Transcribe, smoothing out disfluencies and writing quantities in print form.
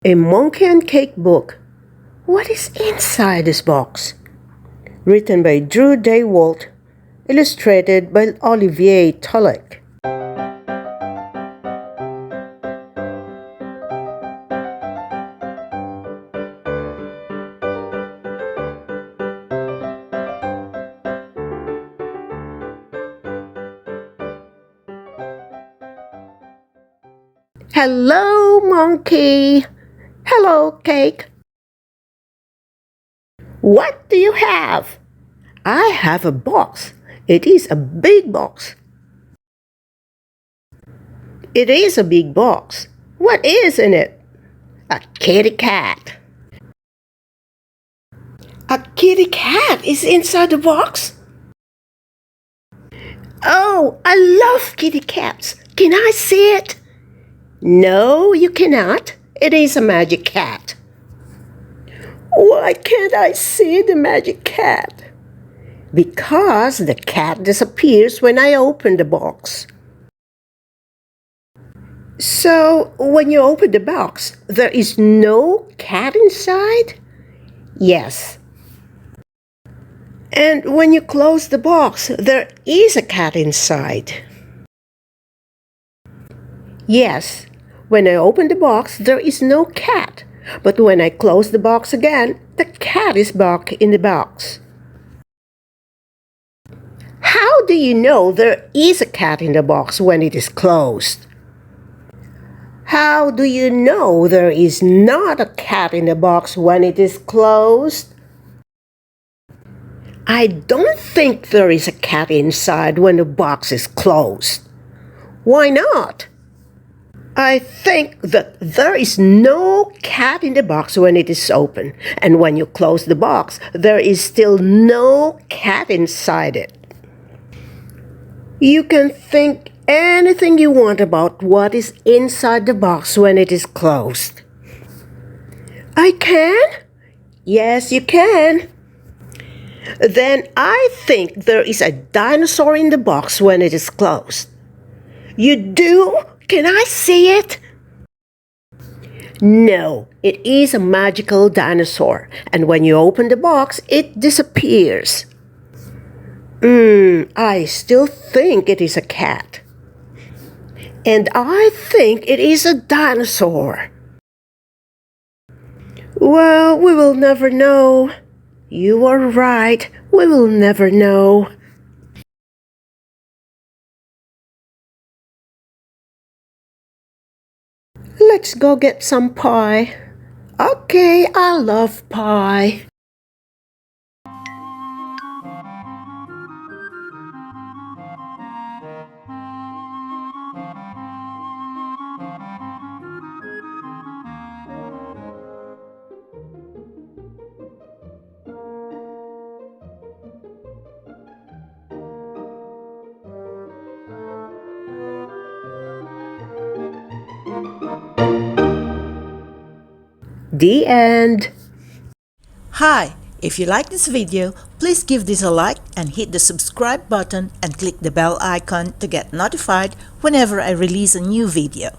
A Monkey and Cake book. What is inside this box? Written by Daywalt, illustrated by Olivier Tallec. Hello, monkey. Hello, cake. What do you have? I have a box. It is a big box. It is a big box. What is in it? A kitty cat. A kitty cat is inside the box? Oh, I love kitty cats. Can I see it? No, you cannot. It is a magic cat. Why can't I see the magic cat? Because the cat disappears when I open the box. So, when you open the box, there is no cat inside? Yes. And when you close the box, there is a cat inside? Yes. When I open the box, there is no cat. But when I close the box again, the cat is back in the box. How do you know there is a cat in the box when it is closed? How do you know there is not a cat in the box when it is closed? I don't think there is a cat inside when the box is closed. Why not? I think that there is no cat in the box when it is open, and when you close the box, there is still no cat inside it. You can think anything you want about what is inside the box when it is closed. I can? Yes, you can. Then I think there is a dinosaur in the box when it is closed. You do? Can I see it? No, it is a magical dinosaur, and when you open the box, it disappears. I still think it is a cat. And I think it is a dinosaur. Well, we will never know. You are right, we will never know. Let's go get some pie. Okay, I love pie. The end. Hi, if you like this video, please give this a like and hit the subscribe button and click the bell icon to get notified whenever I release a new video.